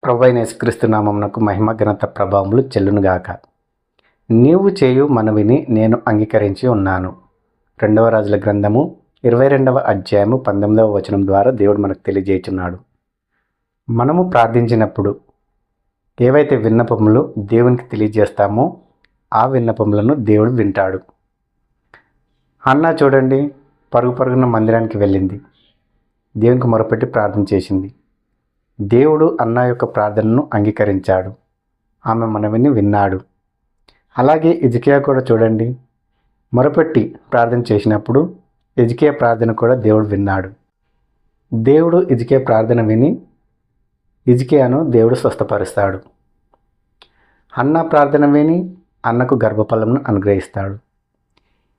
ప్రభువైన యేసుక్రీస్తు నామమునకు మహిమ ఘనత ప్రభావములు చెల్లునుగాక. నీవు చేయు మనవిని నేను అంగీకరించి ఉన్నాను. 2వ రాజుల గ్రంథము 22వ అధ్యాయము 19వ వచనం ద్వారా దేవుడు మనకు తెలియజేయుచున్నాడు. మనము ప్రార్థించినప్పుడు ఏవైతే విన్నపములు దేవునికి తెలియజేస్తామో ఆ విన్నపములను దేవుడు వింటాడు. అన్నా చూడండి, పరుగు పరుగున మందిరానికి వెళ్ళింది. దేవునికి మొరపెట్టి ప్రార్థన చేసింది. దేవుడు అన్న యొక్క ప్రార్థనను అంగీకరించాడు. ఆమె మనవిని విన్నాడు. అలాగే హిజ్కియా కూడా చూడండి, మొరపెట్టి ప్రార్థన చేసినప్పుడు హిజ్కియా ప్రార్థన కూడా దేవుడు విన్నాడు. దేవుడు హిజ్కియా ప్రార్థన విని హిజ్కియాను దేవుడు స్వస్థపరుస్తాడు. అన్న ప్రార్థన విని అన్నకు గర్భఫలమును అనుగ్రహిస్తాడు.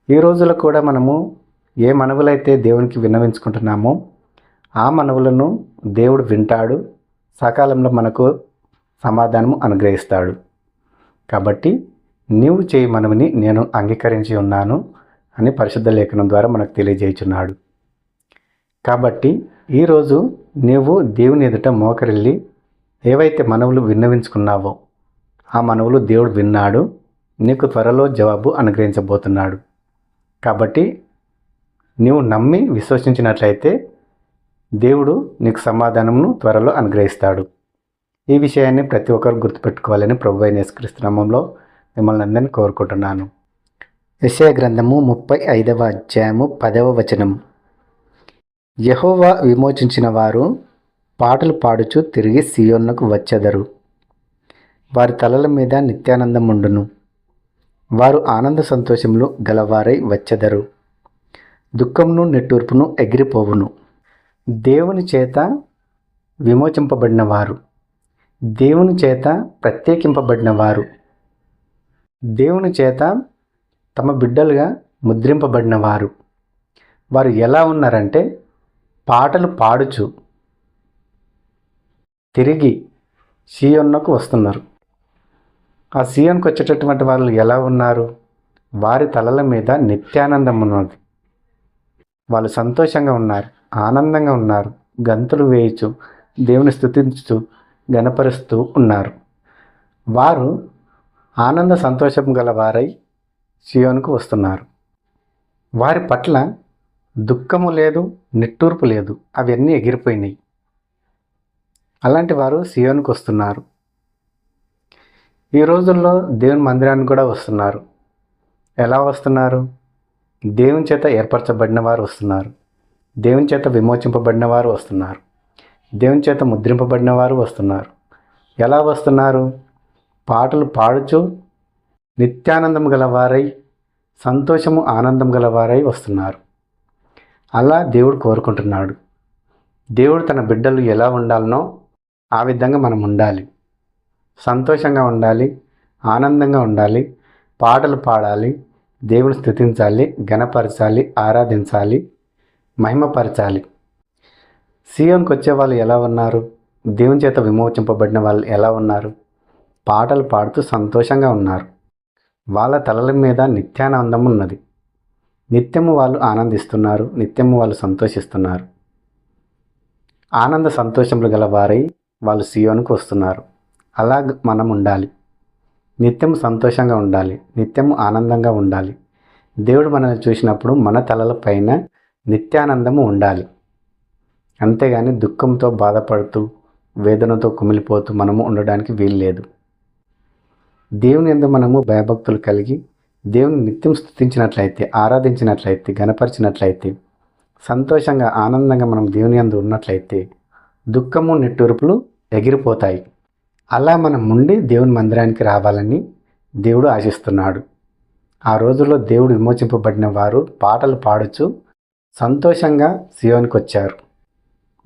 ఈ రోజుల్లో కూడా మనము ఏ మనవులైతే దేవునికి విన్నవించుకుంటున్నామో ఆ మనవులను దేవుడు వింటాడు, సకాలంలో మనకు సమాధానము అనుగ్రహిస్తాడు. కాబట్టి నీవు చేయి మనవిని నేను అంగీకరించి ఉన్నాను అని పరిశుద్ధ లేఖనం ద్వారా మనకు తెలియజేయుచున్నాడు. కాబట్టి ఈరోజు నీవు దేవుని ఎదుట మోకరిల్లి ఏవైతే మనవులు విన్నవించుకున్నావో ఆ మనవులు దేవుడు విన్నాడు, నీకు త్వరలో జవాబు అనుగ్రహించబోతున్నాడు. కాబట్టి నీవు నమ్మి విశ్వసించినట్లయితే దేవుడు నీకు సమాధానమును త్వరలో అనుగ్రహిస్తాడు. ఈ విషయాన్ని ప్రతి ఒక్కరు గుర్తుపెట్టుకోవాలని ప్రభువైన యేసుక్రీస్తు నామములో మిమ్మల్ని అందరినీ కోరుకుంటున్నాను. యెషయా గ్రంథము 35వ అధ్యాయము 10వ వచనం. యెహోవా విమోచించిన వారు పాటలు పాడుచు తిరిగి సియోనుకు వచ్చెదరు. వారి తలల మీద నిత్యానందం ఉండును. వారు ఆనంద సంతోషములు గలవారై వచ్చెదరు. దుఃఖమును నిట్టూర్పును ఎగిరిపోవును. దేవుని చేత విమోచింపబడిన వారు, దేవుని చేత ప్రత్యేకింపబడిన వారు, దేవుని చేత తమ బిడ్డలుగా ముద్రింపబడిన వారు, వారు ఎలా ఉన్నారంటే పాటలు పాడుచు తిరిగి సియోనుకు వస్తున్నారు. ఆ సియోనుకు వచ్చేటటువంటి వాళ్ళు ఎలా ఉన్నారు? వారి తలల మీద నిత్యానందం ఉన్నది. వాళ్ళు సంతోషంగా ఉన్నారు, ఆనందంగా ఉన్నారు, గంతులు వేయచ్చు, దేవుని స్తుతించుతూ గణపరుస్తూ ఉన్నారు. వారు ఆనంద సంతోషం గల వారై సియోనుకు వస్తున్నారు. వారి పట్ల దుఃఖము లేదు, నిట్టూర్పు లేదు, అవన్నీ ఎగిరిపోయినాయి. అలాంటి వారు సియోనుకు వస్తున్నారు. ఈ రోజుల్లో దేవుని మందిరానికి కూడా వస్తున్నారు. ఎలా వస్తున్నారు? దేవుని చేత ఏర్పరచబడిన వారు వస్తున్నారు. దేవుని చేత విమోచింపబడిన వారు వస్తున్నారు. దేవుని చేత ముద్రింపబడిన వారు వస్తున్నారు. ఎలా వస్తున్నారు? పాటలు పాడుచు నిత్యానందం గలవారై, సంతోషము ఆనందం గలవారై వస్తున్నారు. అలా దేవుడు కోరుకుంటున్నాడు. దేవుడు తన బిడ్డలు ఎలా ఉండాలనో ఆ విధంగా మనం ఉండాలి. సంతోషంగా ఉండాలి, ఆనందంగా ఉండాలి, పాటలు పాడాలి, దేవుని స్తుతించాలి, ఘనపరచాలి, ఆరాధించాలి, మహిమపరచాలి. సియోనుకు వచ్చే వాళ్ళు ఎలా ఉన్నారు? దేవుని చేత విమోచింపబడిన వాళ్ళు ఎలా ఉన్నారు? పాటలు పాడుతూ సంతోషంగా ఉన్నారు. వాళ్ళ తలల మీద నిత్యానందం ఉన్నది. నిత్యము వాళ్ళు ఆనందిస్తున్నారు, నిత్యము వాళ్ళు సంతోషిస్తున్నారు. ఆనంద సంతోషములు గల వారై వాళ్ళు సియోనుకు వస్తున్నారు. అలా మనం ఉండాలి. నిత్యము సంతోషంగా ఉండాలి, నిత్యము ఆనందంగా ఉండాలి. దేవుడు మనల్ని చూసినప్పుడు మన తలల పైన నిత్యానందము ఉండాలి. అంతేగాని దుఃఖంతో బాధపడుతూ వేదనతో కుమిలిపోతూ మనము ఉండడానికి వీలు లేదు. దేవుని యందు మనము భయభక్తులు కలిగి దేవుని నిత్యం స్తుతించినట్లయితే, ఆరాధించినట్లయితే, గణపరిచినట్లయితే, సంతోషంగా ఆనందంగా మనం దేవుని యందు ఉన్నట్లయితే దుఃఖము నిట్టూర్పులు ఎగిరిపోతాయి. అలా మనం ఉండి దేవుని మందిరానికి రావాలని దేవుడు ఆశిస్తున్నాడు. ఆ రోజుల్లో దేవుడు విమోచింపబడిన వారు పాటలు పాడుచు సంతోషంగా సియోనుకు వచ్చారు.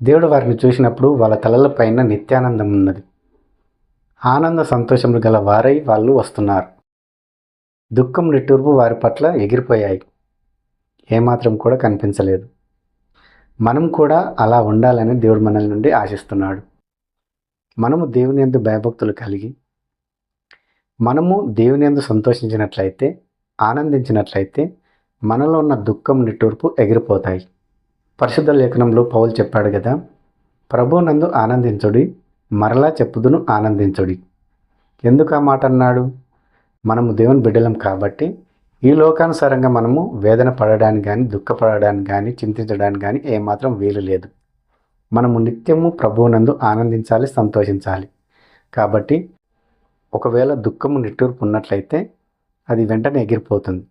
దేవుడు వారిని చూసినప్పుడు వాళ్ళ తలలపైన నిత్యానందం ఉన్నది. ఆనంద సంతోషములు గల వారై వాళ్ళు వస్తున్నారు. దుఃఖం నిట్టూర్పు వారి పట్ల ఎగిరిపోయాయి, ఏమాత్రం కూడా కనిపించలేదు. మనం కూడా అలా ఉండాలని దేవుడు మనల నుండి ఆశిస్తున్నాడు. మనము దేవుని యందు భయభక్తులు కలిగి మనము దేవుని యందు సంతోషించినట్లయితే, ఆనందించినట్లయితే మనలో ఉన్న దుఃఖం నిట్టూర్పు ఎగిరిపోతాయి. పరిశుద్ధ లేఖనంలో పౌలు చెప్పాడు కదా, ప్రభువునందు ఆనందించుడి, మరలా చెప్పుదును ఆనందించుడి. ఎందుకు ఆ మాట అన్నాడు? మనము దేవుని బిడ్డలం కాబట్టి ఈ లోకానుసారంగా మనము వేదన పడడానికి కానీ, దుఃఖపడడానికి కానీ, చింతించడానికి కానీ ఏమాత్రం వీలు లేదు. మనము నిత్యము ప్రభువునందు ఆనందించాలి, సంతోషించాలి. కాబట్టి ఒకవేళ దుఃఖము నిట్టూర్పు ఉన్నట్లయితే అది వెంటనే ఎగిరిపోతుంది.